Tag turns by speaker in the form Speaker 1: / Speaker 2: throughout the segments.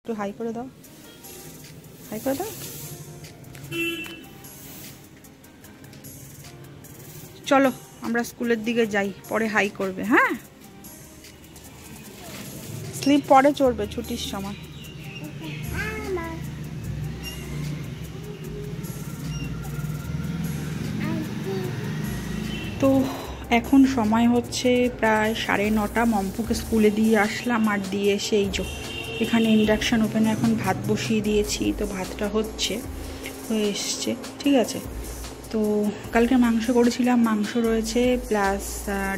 Speaker 1: একটু হাই করে দাও, হাই করে দাও। চলো আমরা স্কুলের দিকে যাই, পরে হাই করবে। হ্যাঁ, স্লিপ পরে চড়বে ছুটির সময়। তো এখন সময় হচ্ছে প্রায় 9:30। মম্পুকে স্কুলে দিয়ে আসলাম, আর দিয়ে এসে এই যে এখানে ইন্ডাকশান ওভেনে এখন ভাত বসিয়ে দিয়েছি। তো ভাতটা হয়ে এসছে, ঠিক আছে। তো কালকে মাংস করেছিলাম, মাংস রয়েছে প্লাস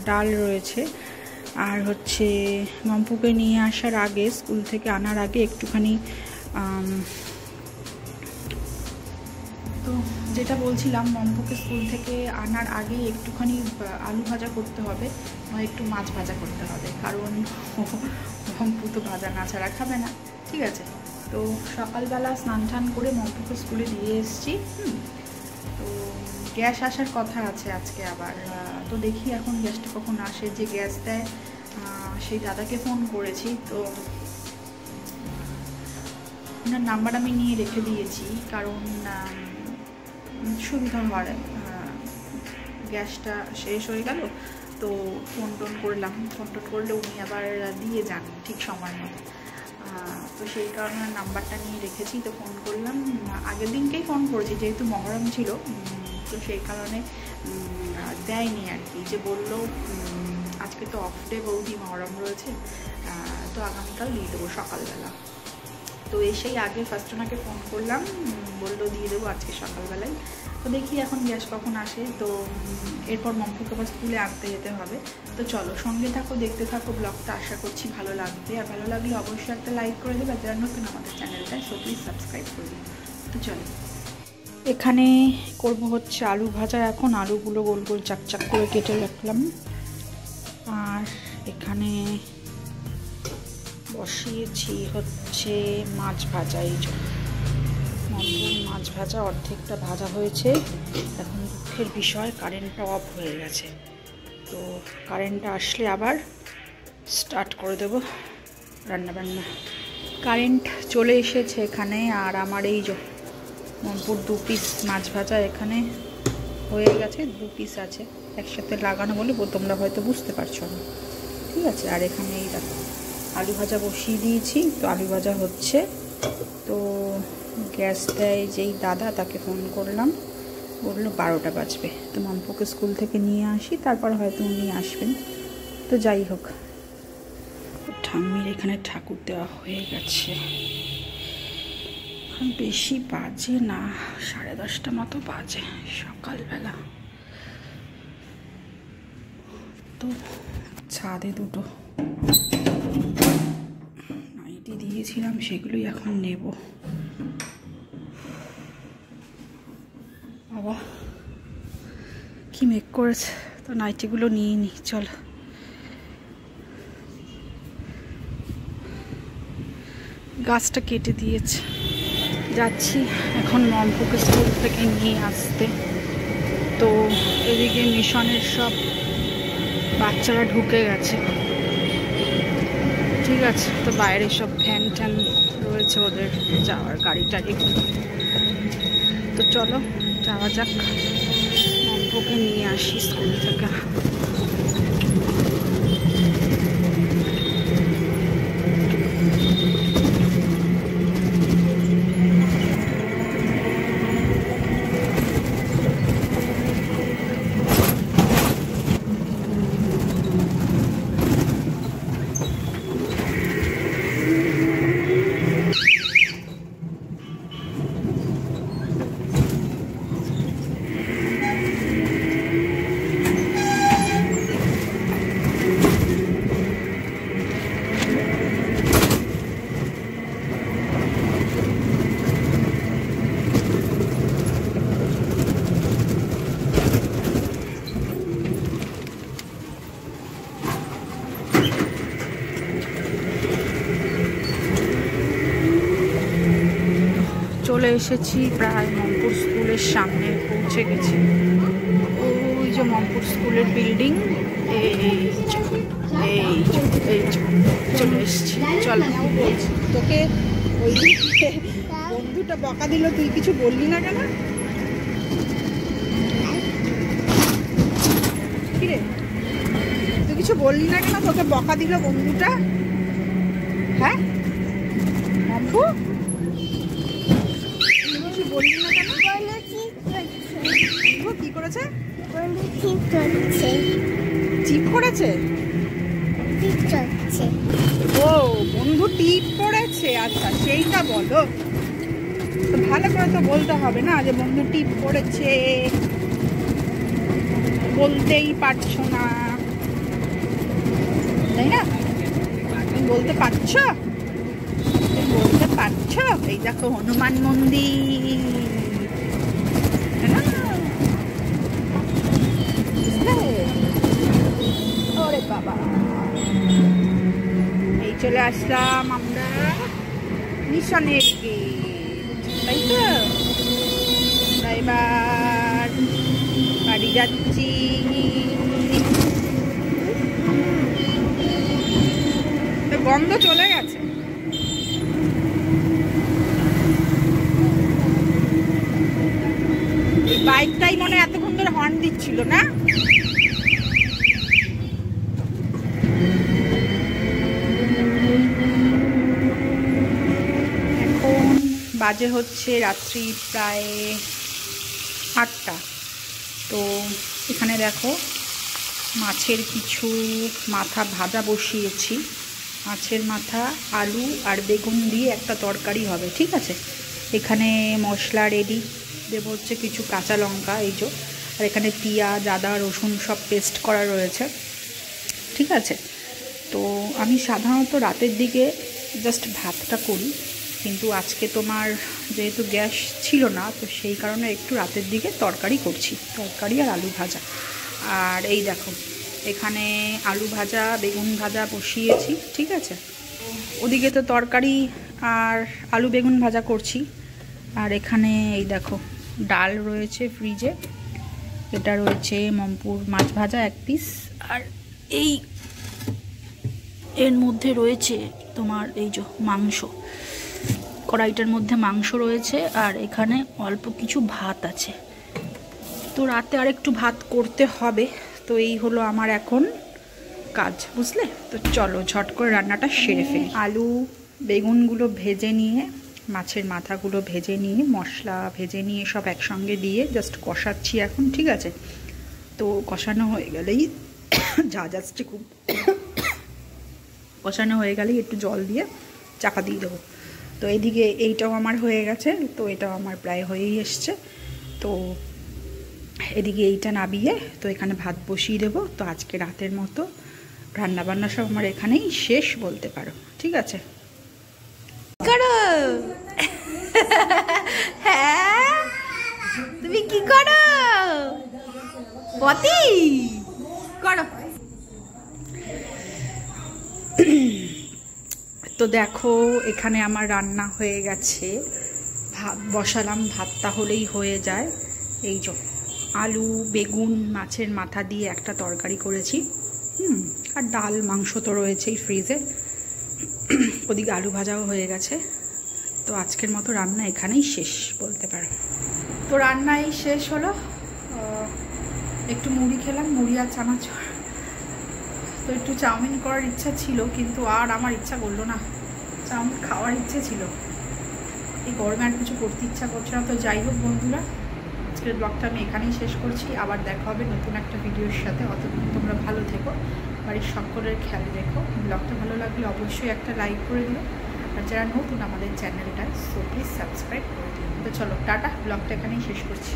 Speaker 1: ডাল রয়েছে। আর হচ্ছে মম্পুকে নিয়ে আসার আগে, স্কুল থেকে আনার আগে একটুখানি তো যেটা বলছিলাম, মম্পুকে স্কুল থেকে আনার আগে একটুখানি আলু ভাজা করতে হবে, একটু মাছ ভাজা করতে হবে, কারণ মম্পু তো ভাজা না ছাড়া খাবে না, ঠিক আছে। তো সকালবেলা স্নান টান করে মম্পুকে স্কুলে দিয়ে এসেছি। তো গ্যাস আসার কথা আছে আজকে আবার, তো দেখি এখন গ্যাসটা কখন আসে। যে গ্যাস দেয় সেই দাদাকে ফোন করেছি, তো ওনার নাম্বার আমি নিয়ে রেখে দিয়েছি, কারণ সুবিধা হয়। গ্যাসটা শেষ হয়ে গেল তো ফোন টোন করলে উনি আবার দিয়ে যান ঠিক সময় মতো। তো সেই কারণে নাম্বারটা নিয়ে রেখেছি। তো ফোন করলাম, আগের দিনকেই ফোন করেছি, যেহেতু মহরম ছিল, তো সেই কারণে দেয়নি আর কি। যে বললো আজকে তো অফ ডে বৌদি, মহরম রয়েছে, তো আগামীকাল দিয়ে দেবো সকালবেলা। তো এসেই আগে ফার্স্ট ওনাকে ফোন করলাম, বললো দিয়ে দেবো আজকে সকালবেলায়। তো দেখি এখন গ্যাস কখন আসে। তো এরপর মম্পুকে আবার স্কুলে আনতে যেতে হবে। তো চলো সঙ্গে থাকো, দেখতে থাকো ব্লগটা, আশা করছি ভালো লাগবে। আর ভালো লাগলে অবশ্যই একটা লাইক করে দেবে, যারা নতুন আমাদের চ্যানেলটায়, সো প্লিজ সাবস্ক্রাইব করে দিন। তো চলো, এখানে করব হচ্ছে আলু ভাজা। এখন আলুগুলো গোল গোল চাক করে কেটে রাখলাম, আর এখানে বসিয়েছি হচ্ছে মাছ ভাজা। এই জন্য মাছ ভাজা অর্ধেকটা ভাজা হয়েছে। এখন দুঃখের বিষয় কারেন্টটা অফ হয়ে গেছে, তো কারেন্টটা আসলে আবার স্টার্ট করে দেব রান্নাবান্না। কারেন্ট চলে এসেছে এখানে, আর আমার এই যে মম্পুর 2 পিস মাছ ভাজা এখানে হয়ে গেছে। 2 পিস আছে একসাথে লাগানো বলে তোমরা হয়তো বুঝতে পারছো না, ঠিক আছে। আর এখানে এই দেখো আলু ভাজা বসিয়ে দিয়েছি, তো আলু ভাজা হচ্ছে। তো গ্যাস দেয় যেই দাদা, তাকে ফোন করলাম, বললো 12টা বাজবে। তো মম্পুকে স্কুল থেকে নিয়ে আসি, তারপর হয়তো উনি আসবেন। তো যাই হোক, ঠাম্মির এখানে ঠাকুর দেওয়া হয়ে গেছে। বেশি বাজে না, 10:30 মতো বাজে সকালবেলা। তো ছাদে দুটো নাইটি দিয়েছিলাম, সেগুলোই এখন নেব। বাবা কি মেঘ করেছে, তো নাইটিগুলো নিয়ে নিই। চলো, গাছটা কেটে দিয়েছে। যাচ্ছি এখন মম্পুকে স্কুল থেকে নিয়ে আসতে। তো এদিকে মিশনের সব বাচ্চারা ঢুকে গেছে, ঠিক আছে। তো বাইরে সব ফ্যান ট্যান রয়েছে ওদের যাওয়ার, গাড়ি টাড়ি। তো চলো যাওয়া যাক, মম্পুকে নিয়ে আসি স্কুল থেকে। চলে এসেছি, প্রায় মম্পুর স্কুলের সামনে পৌঁছে গেছি। ওই যে মম্পুর স্কুলের বিল্ডিং, এই চলে এসেছি। চল, তোকে ওই বন্ধুটা বকা দিল, তুই কিছু বললি না কেন? কিরে তুই কিছু বললি না কেন? তোকে বকা দিল বন্ধুটা। হ্যাঁ অম্পু, কিছু বললি না কেন? কি করেছে? টিপ করেছে। ও বন্ধু টিপ করেছে, আচ্ছা সেইটা বলো। ভালো করে তো বলতে হবে না যে বন্ধু টিপ করেছে, বলতেই পারছো না তাই না? তুমি বলতে পারছো, তুমি বলতে পারছো। এই দেখো হনুমান মন্দির, ওরে বাবা। এই চলে আসলাম আমরা মিশনের গেট, তাই তো? এবার বাড়ি যাচ্ছি। গন্ধ চলে গেছে। বাইকটাই মনে এতক্ষণ ধরে হর্ন দিচ্ছিল না? এখন বাজে হচ্ছে রাত্রি প্রায় 8টা। তো এখানে দেখো মাছের কিছু মাথা ভাজা বসিয়েছি। মাছের মাথা, আলু আর বেগুন দিয়ে একটা তরকারি হবে, ঠিক আছে? এখানে মশলা রেডি, দেবো হচ্ছে কিছু কাঁচা লঙ্কা, এই যে। আর এখানে পেঁয়াজ, আদা, রসুন সব পেস্ট করা রয়েছে, ঠিক আছে? তো আমি সাধারণত রাতের দিকে জাস্ট ভাতটা করি, কিন্তু আজকে তোমার যেহেতু গ্যাস ছিল না, তো সেই কারণে একটু রাতের দিকে তরকারি করছি, তরকারি আর আলু ভাজা। আর এই দেখো এখানে আলু ভাজা, বেগুন ভাজা বসিয়েছি, ঠিক আছে? ওদিকে তো তরকারি আর আলু বেগুন ভাজা করছি। আর এখানে এই দেখো ডাল রয়েছে ফ্রিজে, এটা রয়েছে মমপুর মাছ ভাজা 1 পিস, আর এই এর মধ্যে রয়েছে তোমার এই যে মাংস, কড়াইটার মধ্যে মাংস রয়েছে, আর এখানে অল্প কিছু ভাত আছে। তো রাতে আর একটু ভাত করতে হবে। তো এই হলো আমার এখন কাজ, বুঝলে? তো চলো ঝট করে রান্নাটা সেরে ফেলি। আলু বেগুনগুলো ভেজে নিয়ে, মাছের মাথাগুলো ভেজে নিয়ে, মশলা ভেজে নিয়ে সব একসঙ্গে দিয়ে জাস্ট কষাচ্ছি এখন, ঠিক আছে? তো কষানো হয়ে গেলেই ঝাঁজ আসছে খুব, কষানো হয়ে গেলেই একটু জল দিয়ে চাপা দিয়ে দেবো। তো এদিকে এইটাও আমার হয়ে গেছে, তো এটাও আমার প্রায় হয়েই এসছে। তো এদিকে এইটা নাবিয়ে তো এখানে ভাত বসিয়ে দেবো। তো আজকে রাতের মতো রান্নাবান্না সব আমার এখানেই শেষ বলতে পারো, ঠিক আছে? করো হ্যাঁ তুমি কি করো পতি করো। তো দেখো এখানে আমার রান্না হয়ে গেছে, ভাত বসালাম, ভাতটা হলেই হয়ে যায়। এই যে আলু বেগুন মাছের মাথা দিয়ে একটা তরকারি করেছি, আর ডাল মাংস তো রয়েছেই ফ্রিজে। ওদিকে আলু ভাজাও হয়ে গেছে। তো আজকের মতো রান্না এখানেই শেষ বলতে পারো। তো রান্নাই শেষ হলো, একটু মুড়ি খেলাম, মুড়ি আর চানাচুর। তো একটু চাউমিন করার ইচ্ছা ছিল, কিন্তু আর আমার ইচ্ছা করলো না, চাউমিন খাওয়ার ইচ্ছে ছিল, এই গরমে আর কিছু করতে ইচ্ছা করছে না। তো যাই হোক বন্ধুরা, আজকের ব্লগটা আমি এখানেই শেষ করছি। আবার দেখা হবে নতুন একটা ভিডিওর সাথে। অতক্ষণ তোমরা ভালো থেকো, বাড়ির সকলের খেয়াল রেখো। ব্লগটা ভালো লাগলে অবশ্যই একটা লাইক করে দিও, আর যারা নতুন আমাদের চ্যানেলটা, সো প্লিজ সাবস্ক্রাইব করে দিও। তো চলো টাটা, ব্লগটা এখানেই শেষ করছি।